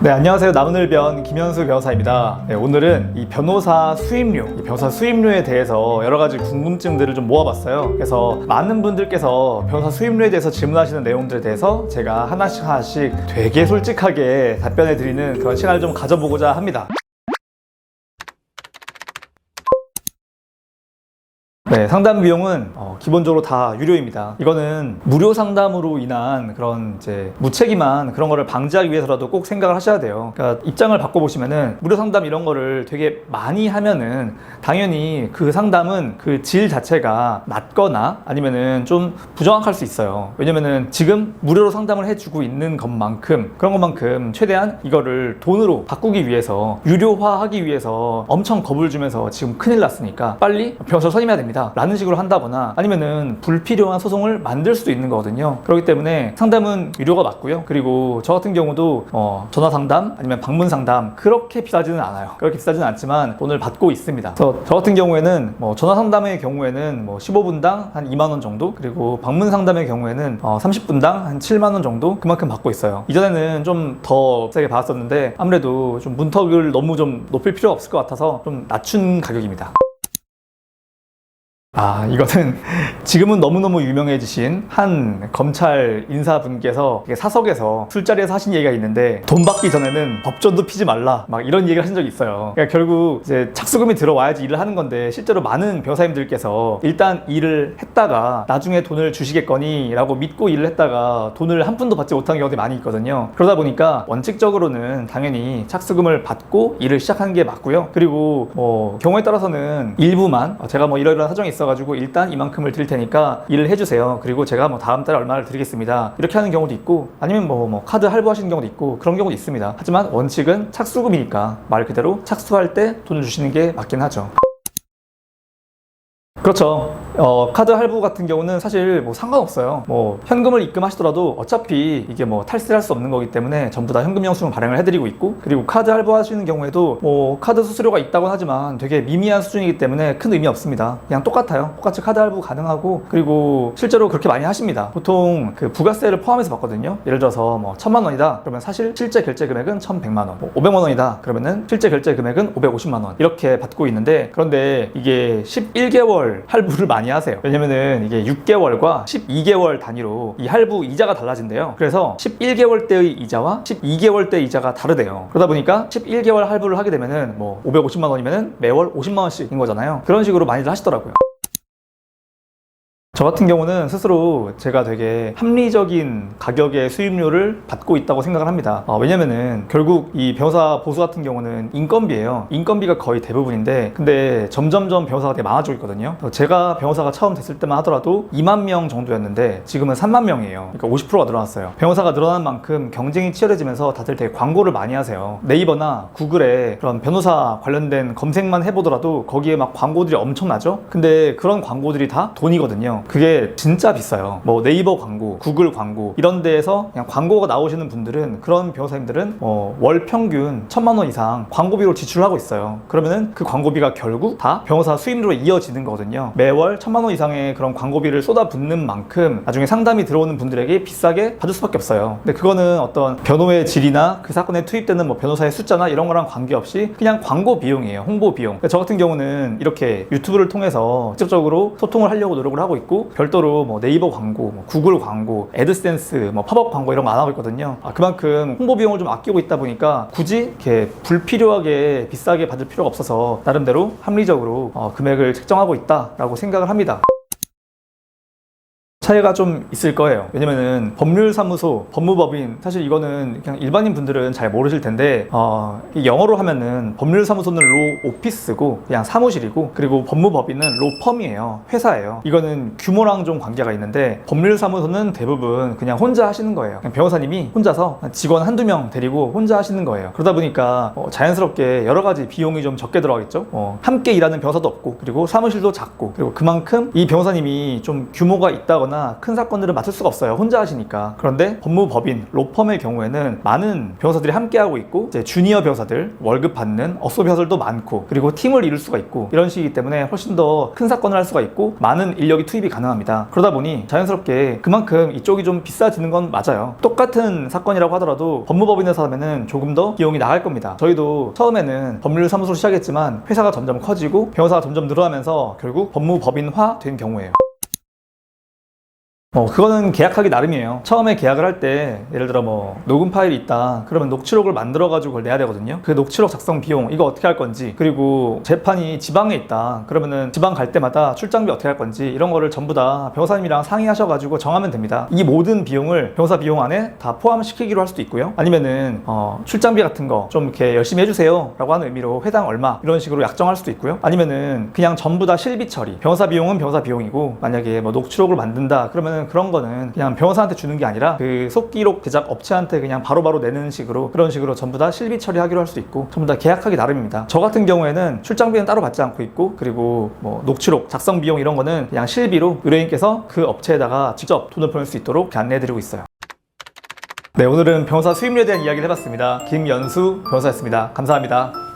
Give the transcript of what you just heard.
네, 안녕하세요. 남은을변 김현수 변호사입니다. 네, 오늘은 이 변호사 수임료에 대해서 여러 가지 궁금증들을 좀 모아봤어요. 그래서 많은 분들께서 변호사 수임료에 대해서 질문하시는 내용들에 대해서 제가 하나씩 되게 솔직하게 답변해 드리는 그런 시간을 좀 가져보고자 합니다. 네, 상담 비용은 기본적으로 다 유료입니다. 이거는 무료 상담으로 인한 그런 이제 무책임한 그런 거를 방지하기 위해서라도 꼭 생각을 하셔야 돼요. 그러니까 입장을 바꿔보시면은 무료 상담 이런 거를 되게 많이 하면은 당연히 그 상담은 그 질 자체가 낮거나 아니면은 좀 부정확할 수 있어요. 왜냐면은 지금 무료로 상담을 해주고 있는 그런 것만큼 최대한 이거를 돈으로 바꾸기 위해서 유료화하기 위해서 엄청 겁을 주면서 지금 큰일 났으니까 빨리 변호사 선임해야 됩니다 라는 식으로 한다거나 아니면은 불필요한 소송을 만들 수도 있는 거거든요. 그렇기 때문에 상담은 유료가 맞고요. 그리고 저 같은 경우도 전화 상담 아니면 방문 상담 그렇게 비싸지는 않아요. 그렇게 비싸지는 않지만 돈을 받고 있습니다. 그래서 저 같은 경우에는 전화 상담의 경우에는 15분당 한 2만 원 정도, 그리고 방문 상담의 경우에는 30분당 한 7만 원 정도 그만큼 받고 있어요. 이전에는 좀 더 세게 받았었는데 아무래도 좀 문턱을 너무 좀 높일 필요가 없을 것 같아서 좀 낮춘 가격입니다. 이거는 지금은 너무너무 유명해지신 한 검찰 인사분께서 사석에서 술자리에서 하신 얘기가 있는데, 돈 받기 전에는 법전도 피지 말라 막 이런 얘기를 하신 적이 있어요. 그러니까 결국 이제 착수금이 들어와야지 일을 하는 건데, 실제로 많은 변호사님들께서 일단 일을 했다가 나중에 돈을 주시겠거니 라고 믿고 일을 했다가 돈을 한 푼도 받지 못한 경우들이 많이 있거든요. 그러다 보니까 원칙적으로는 당연히 착수금을 받고 일을 시작하는 게 맞고요. 그리고 경우에 따라서는 일부만 제가 이러이러한 사정이 있어가지고 일단 이만큼을 드릴 테니까 일을 해주세요. 그리고 제가 다음 달에 얼마를 드리겠습니다. 이렇게 하는 경우도 있고, 아니면 카드 할부하시는 경우도 있고 그런 경우도 있습니다. 하지만 원칙은 착수금이니까 말 그대로 착수할 때 돈을 주시는 게 맞긴 하죠. 그렇죠. 카드 할부 같은 경우는 사실 상관없어요. 현금을 입금하시더라도 어차피 이게 탈세할 수 없는 거기 때문에 전부 다 현금 영수증 발행을 해드리고 있고, 그리고 카드 할부 하시는 경우에도 카드 수수료가 있다고는 하지만 되게 미미한 수준이기 때문에 큰 의미 없습니다. 그냥 똑같아요. 똑같이 카드 할부 가능하고, 그리고 실제로 그렇게 많이 하십니다. 보통 그 부가세를 포함해서 받거든요. 예를 들어서 1,000만 원이다 그러면 사실 실제 결제 금액은 1,100만 원, 500만 원이다 그러면은 실제 결제 금액은 550만 원 이렇게 받고 있는데, 그런데 이게 11개월 할부를 많이 하세요. 왜냐면은 이게 6개월과 12개월 단위로 이 할부 이자가 달라진대요. 그래서 11개월 때의 이자와 12개월 때 이자가 다르대요. 그러다 보니까 11개월 할부를 하게 되면은 550만 원이면은 매월 50만 원씩인 거잖아요. 그런 식으로 많이들 하시더라고요. 저 같은 경우는 스스로 제가 되게 합리적인 가격의 수임료를 받고 있다고 생각을 합니다. 왜냐면은 결국 이 변호사 보수 같은 경우는 인건비예요. 인건비가 거의 대부분인데, 근데 점점점 변호사가 되게 많아지고 있거든요. 제가 변호사가 처음 됐을 때만 하더라도 2만 명 정도였는데 지금은 3만 명이에요. 그러니까 50%가 늘어났어요. 변호사가 늘어난 만큼 경쟁이 치열해지면서 다들 되게 광고를 많이 하세요. 네이버나 구글에 그런 변호사 관련된 검색만 해보더라도 거기에 막 광고들이 엄청나죠? 근데 그런 광고들이 다 돈이거든요. 그게 진짜 비싸요. 네이버 광고, 구글 광고 이런 데에서 그냥 광고가 나오시는 분들은, 그런 변호사님들은 월 평균 1,000만 원 이상 광고비로 지출하고 있어요. 그러면은 그 광고비가 결국 다 변호사 수임료로 이어지는 거거든요. 매월 1,000만 원 이상의 그런 광고비를 쏟아붓는 만큼 나중에 상담이 들어오는 분들에게 비싸게 받을 수밖에 없어요. 근데 그거는 어떤 변호의 질이나 그 사건에 투입되는 변호사의 숫자나 이런 거랑 관계없이 그냥 광고 비용이에요. 홍보 비용. 그러니까 저 같은 경우는 이렇게 유튜브를 통해서 직접적으로 소통을 하려고 노력을 하고 있고, 별도로 네이버 광고, 구글 광고, 애드센스, 팝업 광고 이런 거 안 하고 있거든요. 그만큼 홍보 비용을 좀 아끼고 있다 보니까 굳이 이렇게 불필요하게 비싸게 받을 필요가 없어서 나름대로 합리적으로 금액을 책정하고 있다라고 생각을 합니다. 차이가 좀 있을 거예요. 왜냐면은 법률사무소, 법무법인, 사실 이거는 그냥 일반인 분들은 잘 모르실 텐데 영어로 하면은 법률사무소는 로 오피스고 그냥 사무실이고, 그리고 법무법인은 로 펌이에요. 회사예요. 이거는 규모랑 좀 관계가 있는데, 법률사무소는 대부분 그냥 혼자 하시는 거예요. 그냥 변호사님이 혼자서 직원 한두 명 데리고 혼자 하시는 거예요. 그러다 보니까 자연스럽게 여러 가지 비용이 좀 적게 들어가겠죠. 함께 일하는 변호사도 없고, 그리고 사무실도 작고, 그리고 그만큼 이 변호사님이 좀 규모가 있다거나 변호사나 큰 사건들은 맡을 수가 없어요. 혼자 하시니까. 그런데 법무법인, 로펌의 경우에는 많은 변호사들이 함께하고 있고 이제 주니어 변호사들, 월급 받는 업소 변호사들도 많고 그리고 팀을 이룰 수가 있고 이런 식이기 때문에 훨씬 더 큰 사건을 할 수가 있고 많은 인력이 투입이 가능합니다. 그러다 보니 자연스럽게 그만큼 이쪽이 좀 비싸지는 건 맞아요. 똑같은 사건이라고 하더라도 법무법인에서 하면은 조금 더 비용이 나갈 겁니다. 저희도 처음에는 법률사무소로 시작했지만 회사가 점점 커지고 변호사가 점점 늘어나면서 결국 법무법인화 된 경우예요. 그거는 계약하기 나름이에요. 처음에 계약을 할 때 예를 들어 뭐 녹음 파일이 있다 그러면 녹취록을 만들어 가지고 그걸 내야 되거든요. 그 녹취록 작성 비용 이거 어떻게 할 건지, 그리고 재판이 지방에 있다 그러면은 지방 갈 때마다 출장비 어떻게 할 건지 이런 거를 전부 다 변호사님이랑 상의하셔 가지고 정하면 됩니다. 이 모든 비용을 변호사 비용 안에 다 포함시키기로 할 수도 있고요. 아니면은 출장비 같은 거 좀 이렇게 열심히 해주세요 라고 하는 의미로 회당 얼마 이런 식으로 약정할 수도 있고요. 아니면은 그냥 전부 다 실비 처리, 변호사 비용은 변호사 비용이고 만약에 뭐 녹취록을 만든다 그러면 그런 거는 그냥 변호사한테 주는 게 아니라 그 속기록 제작 업체한테 그냥 바로바로 내는 식으로, 그런 식으로 전부 다 실비 처리하기로 할 수도 있고 전부 다 계약하기 나름입니다. 저 같은 경우에는 출장비는 따로 받지 않고 있고, 그리고 뭐 녹취록 작성 비용 이런 거는 그냥 실비로 의뢰인께서 그 업체에다가 직접 돈을 보낼 수 있도록 이렇게 안내해드리고 있어요. 네, 오늘은 변호사 수임료에 대한 이야기를 해봤습니다. 김연수 변호사였습니다. 감사합니다.